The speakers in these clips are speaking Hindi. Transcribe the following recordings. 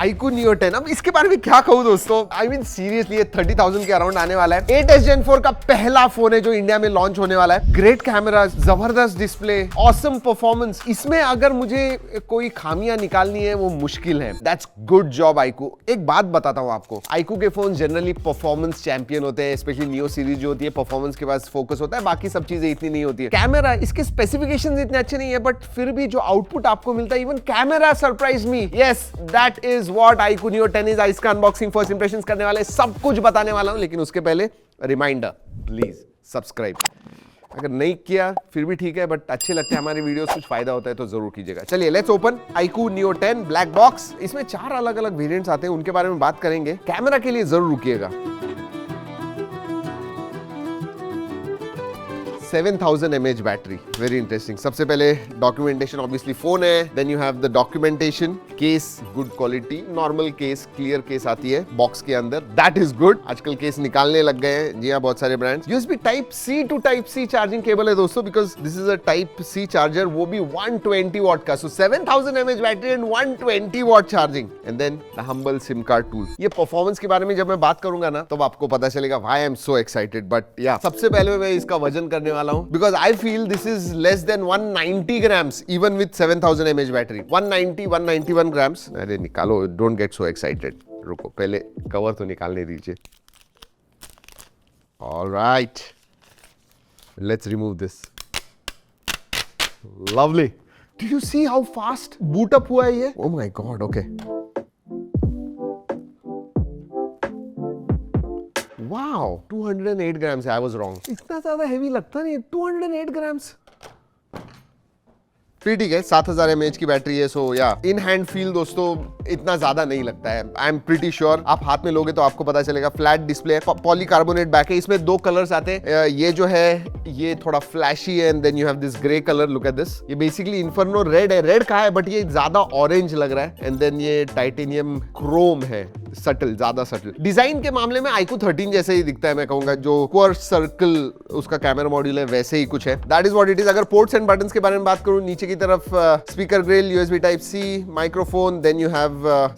iQOO Neo 10। अब इसके बारे में क्या कहूँ दोस्तों, आई मीन सीरियसली ये 30,000 के अराउंड आने वाला है। 8s Gen 4 का पहला फोन है जो इंडिया में लॉन्च होने वाला है। ग्रेट कैमरा, जबरदस्त डिस्प्ले, ऑसम परफॉर्मेंस। इसमें अगर मुझे कोई खामियां निकालनी है वो मुश्किल है। That's good job iQOO। एक बात बताता हूँ आपको, iQOO के फोन जनरली परफॉर्मेंस चैंपियन होते हैं, स्पेशली नियो सीरीज जो होती है परफॉर्मेंस के पास फोकस होता है, बाकी सब चीजें इतनी नहीं होती है। कैमरा, इसके स्पेसिफिकेशंस इतने अच्छे नहीं है, बट फिर भी जो आउटपुट आपको मिलता है, even camera surprise me. Yes, that is what iQOO Neo 10 is. इसका अनबॉक्सिंग, फर्स्ट इंप्रेशंस करने वाले, सब कुछ बताने वाला हूं, लेकिन उसके पहले रिमाइंडर, प्लीज सब्सक्राइब। अगर नहीं किया फिर भी ठीक है, बट अच्छे लगते हैं हमारे वीडियोस, कुछ फायदा होता है तो जरूर कीजिएगा। चलिए let's open iQOO Neo 10 black box. इसमें 4 अलग अलग वेरिएंट्स आते हैं, उनके बारे में बात करेंगे। कैमरा के लिए जरूर रुकिएगा। 7000 mAh बैटरी, वेरी इंटरेस्टिंग। सबसे पहले डॉक्यूमेंटेशन, ऑब्वियसली फोन है, then you have the documentation, case good quality, normal case, clear case आती है बॉक्स के अंदर, दैट इज गुड। आजकल केस निकालने लग गए हैं, जी हाँ, बहुत सारे brands. USB Type-C to Type-C charging cable है दोस्तों, because this is a Type-C charger, वो भी 120 वॉट का। So 7000 mAh battery and 120 watt charging, and then the humble SIM card tool. ये परफॉर्मेंस के बारे में जब मैं बात करूंगा ना, तब आपको पता चलेगा why I am so excited. But या, सबसे पहले मैं इसका वजन करने वाला हूं, because I feel this is less than 190 grams even with 7000 mAh battery। 191 grams। अरे निकालो, don't get so excited। रुको, पहले कवर तो निकालने दीजिए। All right, let's remove this। Lovely। Do you see how fast boot up हुआ है ये? Oh my God, okay। Wow, 208 grams है, I was wrong। इतना ज्यादा हेवी लगता नहीं, 208 ग्राम्स। फिर ठीक है, 7000 mAh की बैटरी है, सो या इन हैंड फील दोस्तों इतना ज्यादा नहीं लगता है। आई एम प्रीटी श्योर आप हाथ में लोगे तो आपको पता चलेगा। फ्लैट डिस्प्ले है, पॉलीकार्बोनेट बैक है, इसमें 2 कलर्स आते हैं। ये जो है ये थोड़ा फ्लैशी है, and then you have this grey colour, look at this. ये बेसिकली इन्फर्नो रेड है, रेड कहा है बट ये ज्यादा ऑरेंज लग रहा है। एंड देन ये टाइटेनियम क्रोम है, सटल, ज्यादा सटल। डिजाइन के मामले में iQOO 13 जैसे ही दिखता है, मैं कहूंगा। जो क्वार्ट सर्कल उसका कैमरा मॉड्यूल है, वैसे ही कुछ है। That is what it is. अगर पोर्ट्स एंड बटन्स के बारे में बात करूं, नीचे की तरफ speaker grill, USB Type-C, microphone, then you have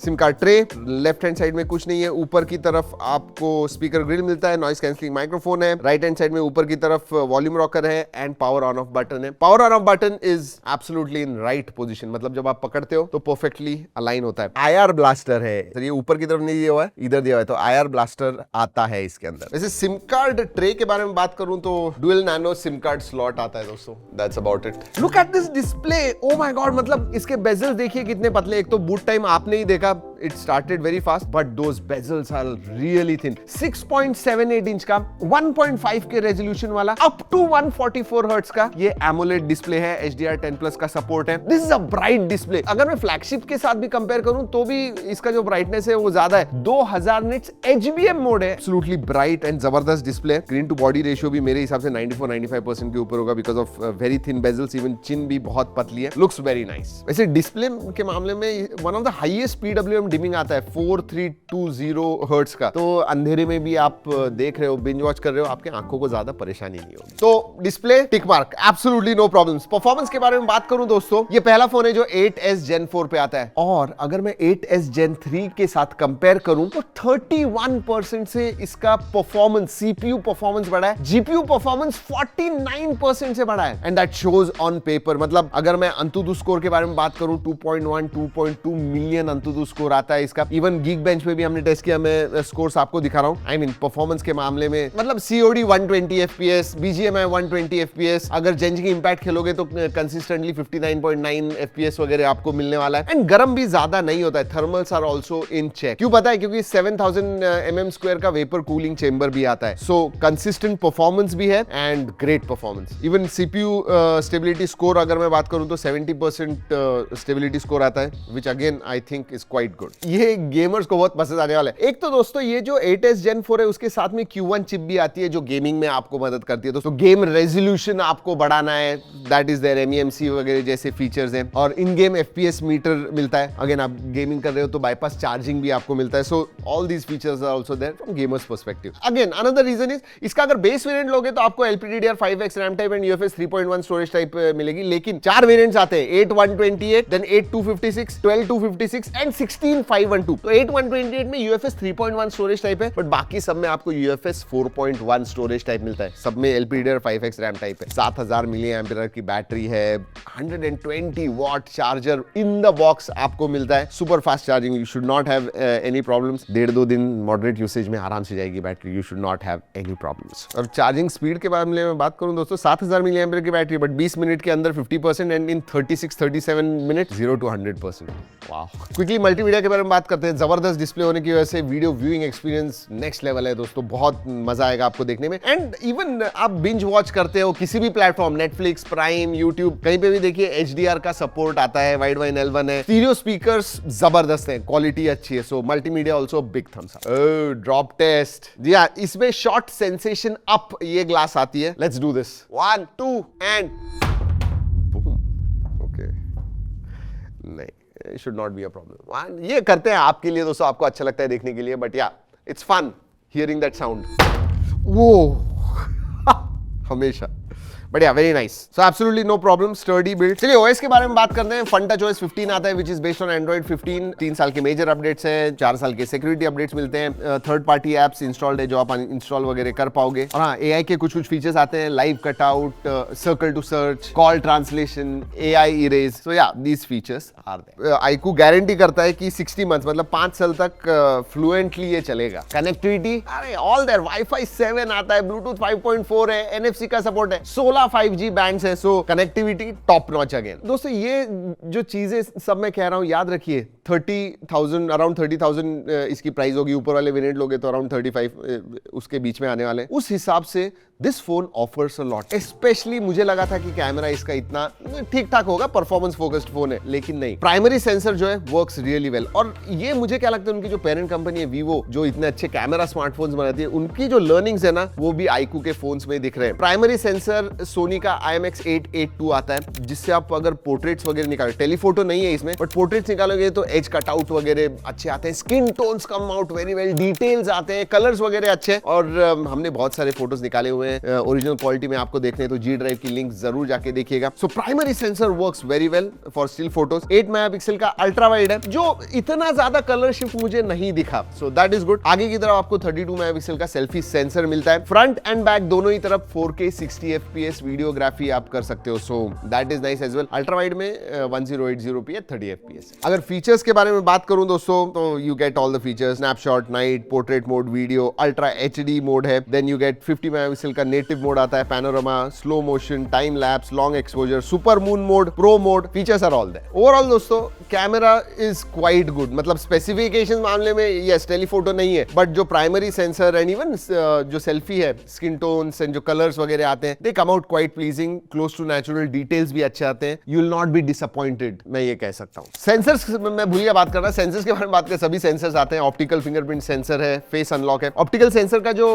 SIM card tray. Left hand side में कुछ नहीं है, ऊपर की तरफ आपको स्पीकर ग्रिल मिलता है, नॉइस कैंसलिंग माइक्रोफोन है। राइट हैंड साइड में ऊपर की तरफ वॉल्यूम रॉकर है and power on off button है। Power on off button is absolutely in right position, मतलब जब आप पकड़ते हो तो परफेक्टली अलाइन होता है। IR ब्लास्टर है, ये ऊपर की तरफ नहीं दिया हुआ है, इधर दिया हुआ है, तो IR ब्लास्टर आता है इसके अंदर। वैसे सिम कार्ड ट्रे के बारे में बात करूं तो dual nano SIM card slot आता है दोस्तों। That's about it. Look at this display, oh my God, मतलब इसके बेजल्स देखिए कितने पतले। एक तो बूट टाइम आपने ही देखा, it started very fast, but those bezels are really thin. 6.78 inch का 1.5 के रेजोल्यूशन वाला अप टू 144 हर्ट्ज का ये एमोलेड डिस्प्ले है। HDR10+ का सपोर्ट है। This is a bright display. अगर मैं फ्लैगशिप के साथ भी कंपेयर करूं तो भी इसका जो ब्राइटनेस है वो ज्यादा है। 2000 निट्स HBM मोड है। एब्सोल्युटली ब्राइट एंड जबरदस्त display. Screen to body ratio भी मेरे हिसाब से 94-95% के ऊपर होगा, because of very thin bezels. Even chin भी बहुत पतली है, लुक्स वेरी नाइस। वैसे डिस्प्ले के मामले में one of the highest PWM dimming आता है, 4320 हर्ट्ज का। तो अंधेरे में भी आप देख रहे हो, बिंज वॉच कर रहे हो, आपके आंखों को ज्यादा परेशानी नहीं होगी। तो display tick mark, absolutely no problems. Performance के बारे में बात करूं दोस्तों, ये पहला फोन है जो 8s Gen 4 पे आता है, और अगर मैं 8s Gen 3 के साथ कंपेयर करूं तो 31% से इसका परफॉर्मेंस, CPU परफॉर्मेंस बढ़ा है, GPU परफॉर्मेंस 49% से बढ़ा है, and that shows on paper. मतलब अगर मैं अंतुदु स्कोर के बारे में बात करूं, 2.1 2.2 मिलियन अंतुदु स्कोर आता है इसका। इवन Geekbench में भी हमने टेस्ट किया, मैं स्कोर्स आपको दिखा रहा हूं। आई मीन परफॉर्मेंस के मामले में, मतलब COD 120 FPS, BGMI 120 FPS, अगर Genshin Impact खेलोगे तो कंसिस्टेंटली 59.9 FPS वगैरह आपको मिलने वाला है। एंड गर्म भी ज्यादा नहीं होता है, thermals are also in check. क्यों पता है? क्योंकि 7000 mm² का वेपर कूलिंग चेंबर भी आता है। सो कंसिस्टेंट परफॉर्मेंस भी है and great performance. Even CPU stability score अगर मैं बात करूं तो 70% स्टेबिलिटी स्कोर आता है, which again I think is quite good. ये गेमर्स को बहुत पसंद आने वाला है। एक तो दोस्तों ये जो 8s Gen 4 है उसके साथ में Q1 चिप भी आती है जो गेमिंग में आपको मदद करती है। दोस्तों गेम रेजोल्यूशन आपको बढ़ाना है, दैट इज देयर, MEMC वगैरह जैसे फीचर्स हैं, और इन गेम FPS मीटर मिलता है। अगेन आप गेमिंग कर रहे हो तो बाईपास चार्जिंग भी आपको मिलता है। So all these features are also there from gamers perspective. Again another reason is, इसका अगर बेस वेरिएंट लोगे तो आपको LPDDR5X RAM type and UFS 3.1 storage type मिलेगी, लेकिन 4 वेरिएंट्स आते हैं, 8 128, देन 8 256, 12 256 एंड 16 14512। तो 8128 में UFS 3.1 स्टोरेज टाइप है, बट बाकी सब में आपको UFS 4.1 स्टोरेज टाइप मिलता है। सब में LPDDR5X रैम टाइप है, 7000 मिली एम्पियर की बैटरी है, 120 watt charger in the box आपको मिलता है, super fast charging, you should not have any problems. 1.5-2 दिन मॉडरेट यूसेज में आराम से जाएगी battery, you should not have any problems. और चार्जिंग स्पीड के बारे में बात करूं दोस्तों, 7000 मिली एम्पियर की बैटरी, बट 20 मिनट के अंदर 50% एंड इन 36-37 मिनट 0 to 100%। वाह। क्विकली मल्टीमीडिया के बारे में बात करते हैं। जबरदस्त डिस्प्ले होने की वजह से video viewing experience next level है दोस्तों, बहुत मजा आएगा आपको देखने में। एंड इवन आप बिंज वॉच करते हो किसी भी प्लेटफॉर्म, नेटफ्लिक्स, प्राइम, यूट्यूब, कहीं पे भी देखिए HDR का सपोर्ट आता है, वाइड वाइन L1 है, स्टीरियो स्पीकर्स जबरदस्त है, क्वालिटी अच्छी है, so multimedia also big thumbs up. Drop test, जी हाँ, इसमें शॉट सेंसेशन अप ये ग्लास आती है। Let's do this, 1 2 and okay, नहीं, it should not be a problem। ये करते हैं आपके लिए दोस्तों, आपको अच्छा लगता है देखने के लिए, but yeah it's fun hearing that sound. वो हमेशा बढ़िया, very nice, so absolutely no problem, sturdy build. चलिए ओएस के बारे में बात करते हैं। FunTouch OS 15 आता है, which is based on Android 15। 3 साल के मेजर अपडेट्स हैं, 4 साल के सिक्योरिटी अपडेट्स मिलते हैं, थर्ड पार्टी एप्स इंस्टॉल्ड है जो आप इंस्टॉल वगैरह कर पाओगे। और हाँ, AI के कुछ फीचर्स आते हैं, live cutout, circle to search, call translation, AI erase, so yeah these features are there. iQOO guarantee करता है कि 60 मंथ मतलब 5 साल तक फ्लुएंटली ये चलेगा। कनेक्टिविटी, अरे ऑल देयर, Wi-Fi 7 आता है, Bluetooth 5.4 है, NFC का सपोर्ट है, 16 5G बैंड्स है, सो कनेक्टिविटी टॉप नॉच अगेन। दोस्तों ये जो चीजें सब मैं कह रहा हूं याद रखिए, 30,000 अराउंड 30,000 इसकी प्राइस होगी, ऊपर वाले वेरिएंट लोगे तो अराउंड 35 उसके बीच में आने वाले। उस हिसाब से this phone offers a lot. Specially मुझे लगा था कि कैमरा इसका इतना ठीक ठाक होगा, परफॉर्मेंस फोकस्ड फोन है, लेकिन नहीं, प्राइमरी सेंसर जो है वर्क्स रियली वेल। और ये मुझे क्या लगता है, उनकी जो पेरेंट कंपनी है वीवो, जो इतने अच्छे कैमरा स्मार्टफोन्स बनाती है, उनकी जो लर्निंग्स है ना, वो भी iQOO के फोन्स में दिख रहे हैं। प्राइमरी सेंसर सोनी का IMX882 आता है, जिससे आप अगर पोर्ट्रेट्स वगैरह निकालो, टेलीफोटो नहीं है इसमें, बट पोर्ट्रेट्स निकालोगे तो एज कटआउट वगैरह अच्छे आते हैं, skin tones come out very well, details आते हैं, कलर्स वगैरह अच्छे। और हमने बहुत सारे फोटोज निकाले हुए हैं, ओरिजिनल क्वालिटी में आपको देखने हैं तो G ड्राइव की लिंक जरूर जाके देखिएगा। So primary sensor works very well for still photos. 8 megapixel का अल्ट्रा वाइड है, जो इतना ज्यादा कलर शिफ्ट मुझे नहीं दिखा, सो दैट इज गुड। आगे की तरफ आपको 32 मेगापिक्सल का सेल्फी सेंसर मिलता है, फ्रंट एंड बैक दोनों ही तरफ 4K 60 FPS वीडियोग्राफी आप कर सकते हो, so that is nice as well. Ultra wide में 1080p 30 FPS। अगर फीचर्स के बारे में बात करूं दोस्तों, तो you get all the features, snapshot, night, portrait mode, video, ultra HD mode है, देन यू गेट 50 मेगापिक्सल का नेटिव मोड आता है, panorama, slow motion, time lapse, long exposure, super moon mode, pro mode, features are all there. Overall दोस्तों कैमरा इज क्वाइट गुड, मतलब स्पेसिफिकेशन मामले में यस टेलीफोटो नहीं है, बट जो प्राइमरी सेंसर एंड इवन जो सेल्फी है, स्किन टोन्स एंड जो कलर्स वगैरह आते हैं, they come out quite pleasing, close to natural, details भी अच्छे आते हैं, you will not be disappointed, मैं ये कह सकता हूं। सेंसर्स मैं भूलिया बात कर रहा, सेंसर्स के बारे में बात करें, सभी सेंसर्स आते हैं, ऑप्टिकल फिंगरप्रिंट सेंसर है, फेस अनलॉक है। ऑप्टिकल सेंसर का जो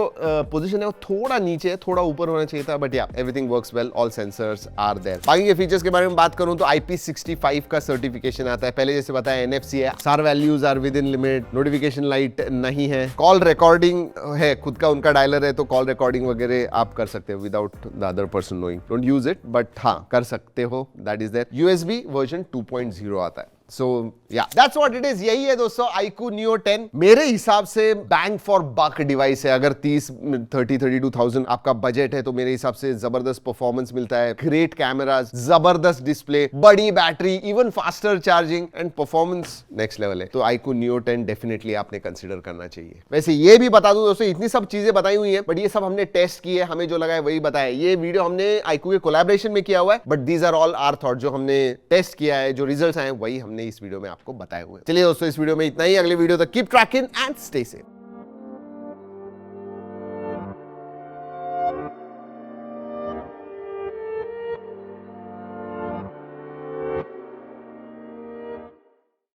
पोजीशन है वो थोड़ा नीचे है, थोड़ा ऊपर होना चाहिए था, but yeah everything works well, all sensors are there. बाकी के फीचर्स के बारे में बात करूं तो IP65 का सर्टिफिकेशन आता है, पहले जैसे बताया NFC है, SAR values are within limit, notification light नहीं है, कॉल रिकॉर्डिंग है, खुद का उनका डायलर है, तो कॉल रिकॉर्डिंग वगैरह आप कर सकते हो without the other person knowing, don't use it, but हाँ कर सकते हो, that is there. USB version 2.0 आता है, सो या दैट्स व्हाट इट इज। यही है दोस्तों iQOO Neo 10, मेरे हिसाब से बैंग फॉर बक डिवाइस है। अगर 32,000 आपका बजट है तो मेरे हिसाब से जबरदस्त परफॉर्मेंस मिलता है, ग्रेट कैमरास, जबरदस्त डिस्प्ले, बड़ी battery, even faster charging and performance next level है। तो iQOO Neo 10 डेफिनेटली आपने कंसिडर करना चाहिए। वैसे ये भी बता दूं दोस्तों, इतनी सब चीजें बताई हुई है, बट ये सब हमने टेस्ट की है, हमें जो लगा है वही बताया। ये वीडियो हमने iQOO के कोलैबोरेशन में किया हुआ है, but these are all our thought, जो हमने टेस्ट किया है, जो रिजल्ट्स आए वही हमने इस वीडियो में आपको बताए हुए। चलिए दोस्तों, इस वीडियो में इतना ही, अगले वीडियो तक keep trekking and stay safe.